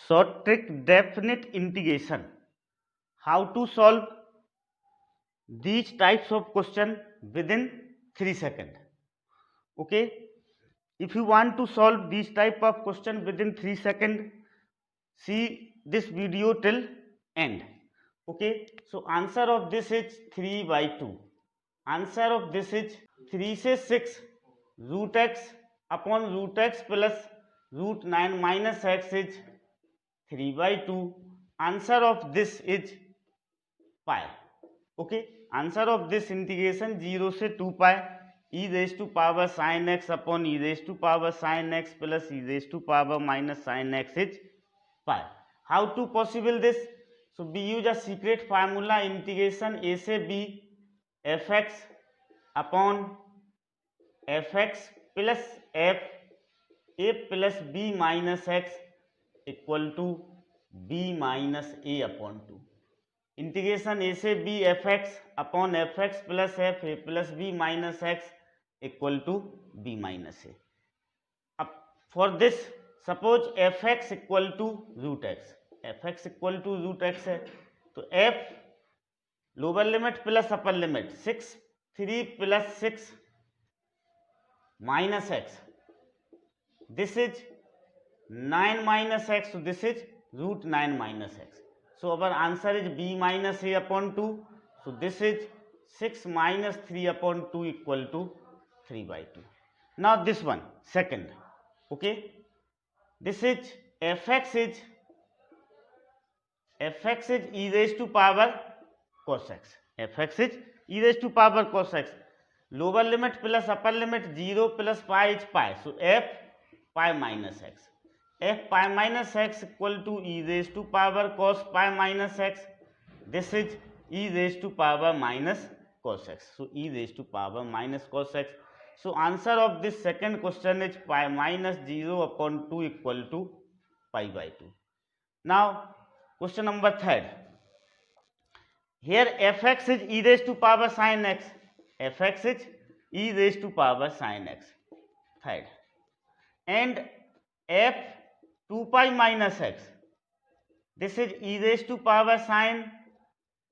short trick definite integration. How to solve these types of question within 3 seconds. Okay, if you want to solve these type of question within 3 seconds, see this video till end. Okay, so answer of this is 3 by 2. Answer of this is 3 से 6 root x upon root x plus root 9 minus x is 3 by 2. Answer of this is pi. Okay, answer of this integration 0 से 2 pi e raised to power sin x upon e raised to power sin x plus e raised to power minus sin x is pi. How to possible this? So we use a secret formula, integration a से b fx upon fx plus f a plus b minus x equal to b minus a upon 2. Integration a से b fx upon fx plus f a plus b minus x equal to b minus a. अब for this suppose fx equal to root x, fx equal to root x है तो f lower limit plus upper limit 6 3 plus 6 minus x, this is 9 minus x, so this is root 9 minus x. So our answer is b minus a upon 2. So this is 6 minus 3 upon 2 equal to 3 by 2. Now this one second. Okay, this is fx is e raised to power cos x. fx is e raised to power cos x. Lower limit plus upper limit 0 plus pi is pi. So f pi minus x. F pi minus x equal to e raised to power cos pi minus x. This is e raised to power minus cos x. So e raised to power minus cos x. So answer of this second question is pi minus 0 upon 2 equal to pi by 2. Now question number third. Here fx is e raised to power sin x. fx is e raised to power sin x. Third. And f 2 pi minus x. This is e raised to power sin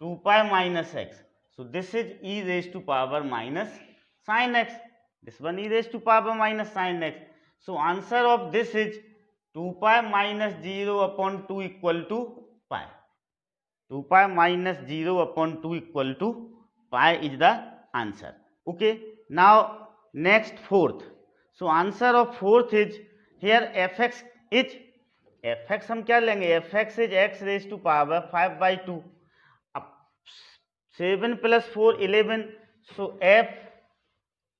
2 pi minus x. So this is e raised to power minus sin x. This one e raised to power minus sin x. So answer of this is 2 pi minus 0 upon 2 equal to pi. 2 pi minus 0 upon 2 equal to pi is the answer. Okay, now next fourth. So answer of fourth is here fx is, fx हम क्या लेंगे, fx is x raised to power 5 by 2. अब 7 plus 4 11. So f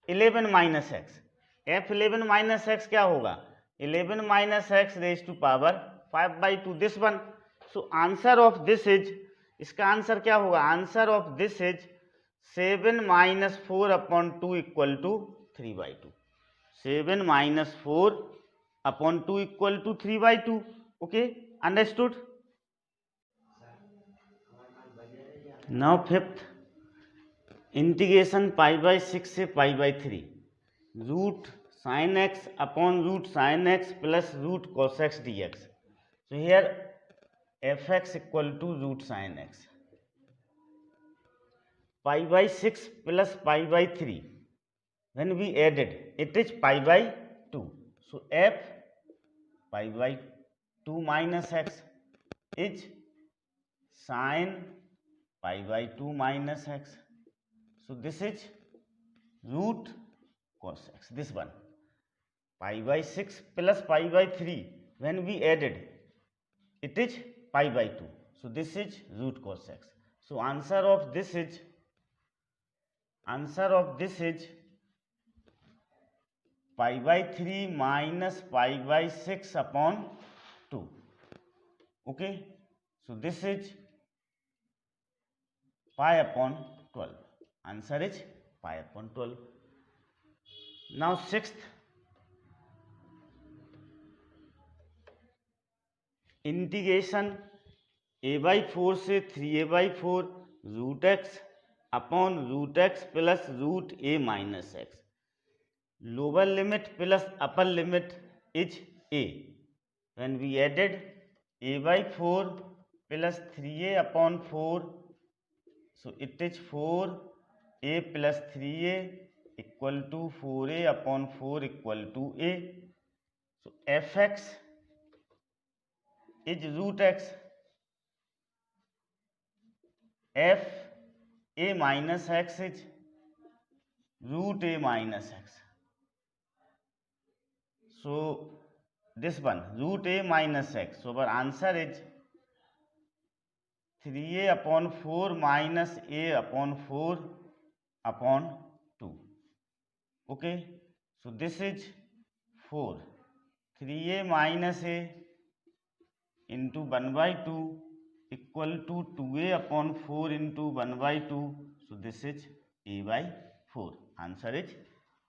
11 minus x, f 11 minus x क्या होगा, 11 minus x raised to power 5 by 2. this one. So answer of this is, इसका answer क्या होगा, answer of this is 7 minus 4 upon 2 equal to 3 by 2. 7 minus 4 upon 2 equal to 3 by 2. Okay, understood? Now fifth, integration pi by 6 से pi by 3 root sine x upon root sine x plus root cos x d x. So here f x equal to root sine x. pi by 6 plus pi by 3, when we added it is pi by 2. So f pi by 2 minus x is sin pi by 2 minus x. So this is root cos x. This one pi by 6 plus pi by 3, when we added it is pi by 2. So this is root cos x. So answer of this is pi by 3 minus pi by 6 upon 2. Okay, so this is pi upon 12. Answer is pi upon 12. Now sixth, integration a by 4 से 3a by 4 root x upon root x plus root a minus x. Lower limit plus upper limit is a. When we added a/4 plus 3a/4, so it is 4a plus 3a equal to 4a/4 equal to a. So fx is root x, f a minus x is root a minus x. So this one root a minus x. So our answer is 3a/4 minus a/4 upon 2. Okay, so this is 4. 3a minus a into 1 by 2 equal to 2a/4 into 1 by 2. So this is a by 4. Answer is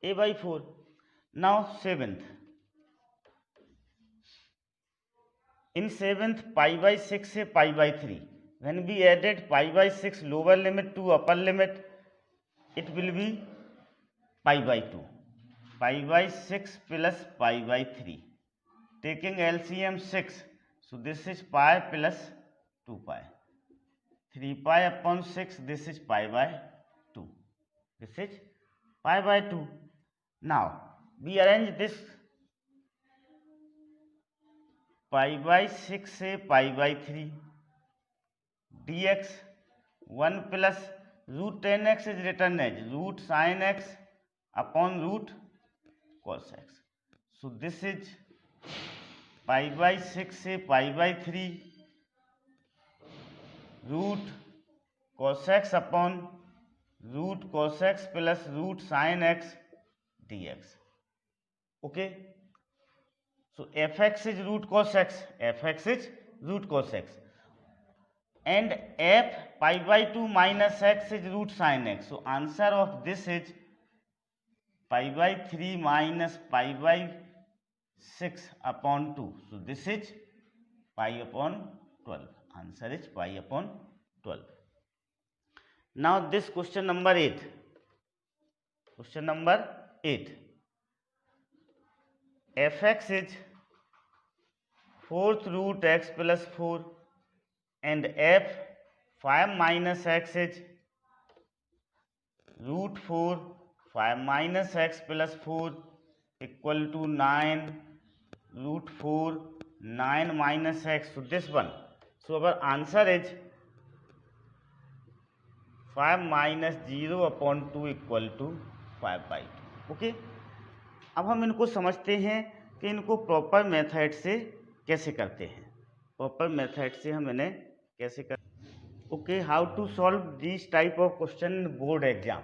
a by 4. Now 7th. In 7th, pi by 6 से pi by 3. When we added pi by 6 lower limit to upper limit, it will be pi by 2. Pi by 6 plus pi by 3. Taking LCM 6, so this is pi plus 2 pi. 3 pi upon 6, this is pi by 2. This is pi by 2. Now, we arrange this pi by 6 से pi by 3 dx 1 plus root tan x is written as root sin x upon root cos x. So this is pi by 6 से pi by 3 root cos x upon root cos x plus root sin x dx. Okay. So fx is root cos x, fx is root cos x, and f pi by 2 minus x is root sin x. So answer of this is pi by 3 minus pi by 6 upon 2. So this is pi upon 12. Answer is pi upon 12. Now this question number 8. Question number 8. fx is 4th root x plus 4 and f 5 minus x is root 4 5 minus x plus 4 equal to 9 root 4 9 minus x. So this one. So our answer is 5 minus 0 upon 2 equal to 5 by 2. Okay, अब हम इनको समझते हैं कि इनको proper method से कैसे करते हैं. प्रॉपर मेथड से हम इन्हें कैसे कर. Okay, how to solve this type of question in board exam.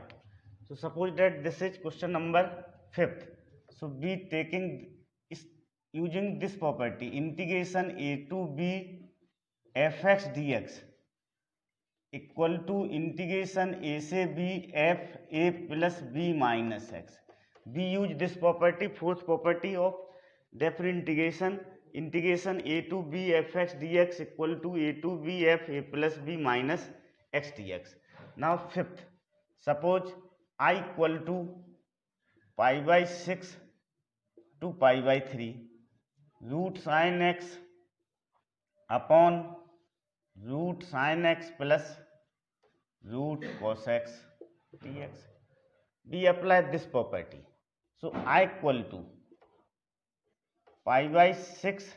So suppose that this is question number 5th. So be taking using this property integration a to b fx dx equal to integration a से b f a plus b minus x. We use this property, fourth property of definite integration. Integration a to b fx dx equal to a to b f a plus b minus x dx. Now 5th, suppose I equal to pi by 6 to pi by 3 root sin x upon root sin x plus root cos x dx. We apply this property. So I equal to pi by 6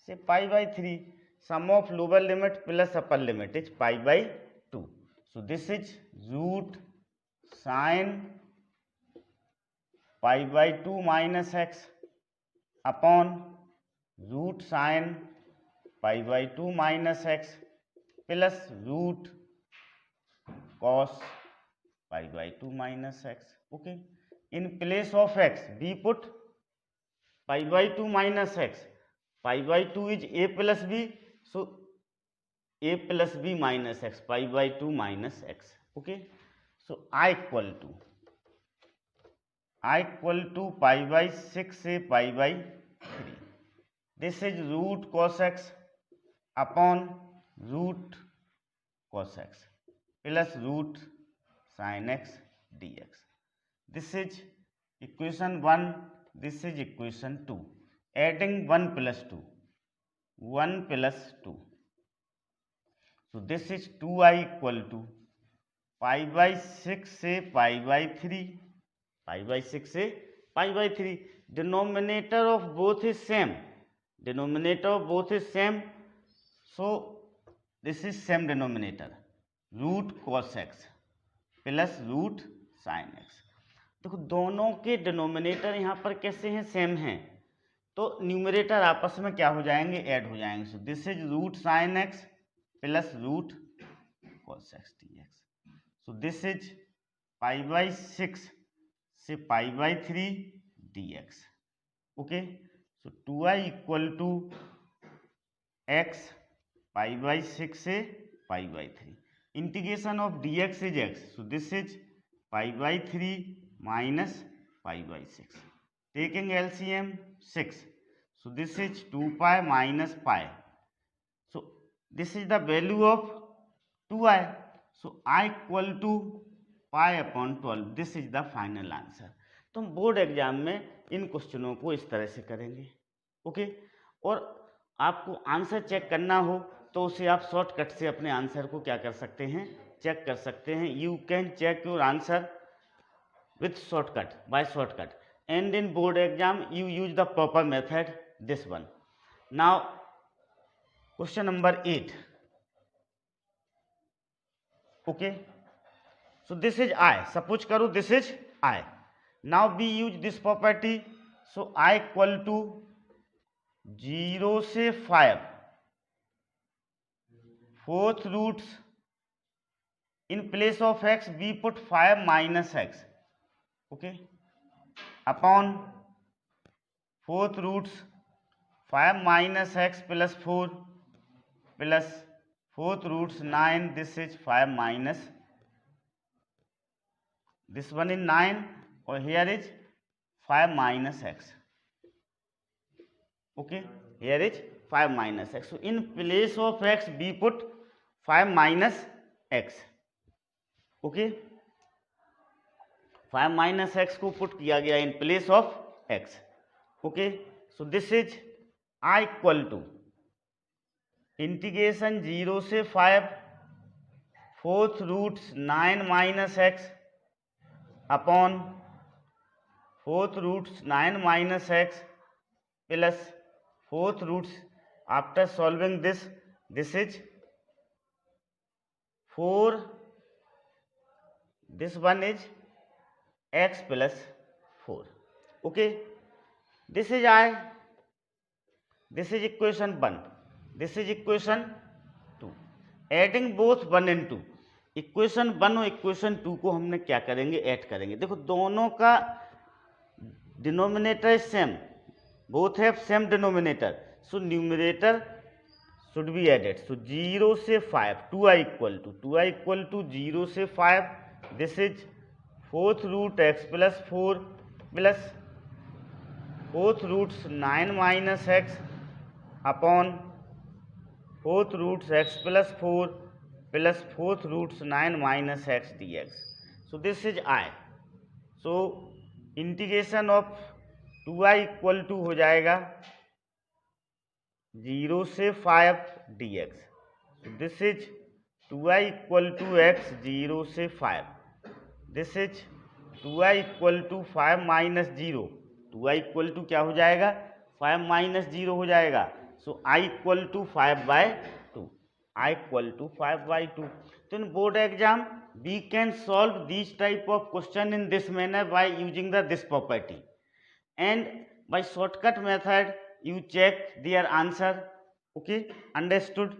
से pi by 3, sum of lower limit plus upper limit is pi by 2. So this is root sin pi by 2 minus x upon root sin pi by 2 minus x plus root cos pi by 2 minus x. Okay, in place of x we put pi by 2 minus x. Pi by 2 is a plus b, so a plus b minus x, pi by 2 minus x. Okay, so I equal to pi by 6 से pi by 3. This is root cos x upon root cos x plus root sin x dx. This is equation 1, this is equation 2. Adding 1 plus 2. 1 plus 2. So this is 2i equal to pi by 6 से pi by 3, pi by 6 से pi by 3. Denominator of both is same. Denominator of both is same. So this is same denominator. Root cos x plus root sine x. देखो दोनों के denominator यहाँ पर कैसे हैं, same हैं, तो न्यूमरेटर आपस में क्या हो जाएंगे, ऐड हो जाएंगे. So this is root sine x plus root cos x d x. So this is pi by 6 से pi by 3 d x. Okay. So 2i equal to x pi by 6 से pi by 3. Integration of d x is x. So this is pi by 3 minus pi by 6. Taking LCM 6. So this is 2 pi minus pi. So this is the value of 2i. So I equal to pi upon 12. This is the final answer. तो हम board exam में इन क्वेश्चनों को इस तरह से करेंगे. Okay. और आपको आंसर चेक करना हो तो उसे आप शॉर्टकट से अपने आंसर को क्या कर सकते हैं, चेक कर सकते हैं. You can check your answer with shortcut, by shortcut, and in board exam you use the proper method, this one. Now question number 8. Okay, so this is I. Suppose करो this is I. Now we use this property. So I equal to 0 से 5 fourth roots. In place of x we put 5 minus x. Okay, upon fourth roots 5 minus x plus 4 plus fourth roots 9. This is 5 minus, this one is 9 or here is 5 minus x. Okay, here is 5 minus x. So in place of x we put 5 minus x. Okay, 5 minus x को put किया गया in place of x. Okay. So this is I equal to integration 0 से 5 fourth roots 9 minus x upon fourth roots 9 minus x plus fourth roots. After solving this is 4, this one is x plus 4. Okay, this is I, this is equation 1, this is equation 2. Adding both 1 and 2, equation 1 और equation 2 को हमने क्या करेंगे, add करेंगे. देखो दोनों का denominator same, both have same denominator. So numerator should be added. So 0 से 5 2i इक्वल टू 0 से 5. This is fourth root x plus 4 plus fourth roots 9 minus x upon fourth roots x plus 4 plus fourth roots 9 minus x dx. So this is I. So integration of 2i equal to हो जाएगा 0 से 5 dx. So this is 2i equal to x 0 से 5. This is 2i equal to 5 minus 0. 2i equal to क्या हो जाएगा, 5 minus 0 हो जाएगा. So i equal to 5 by 2. i equal to 5 by 2. तो in board exam we can solve this type of question in this manner by using the this property and by shortcut method you check their answer. Okay, understood.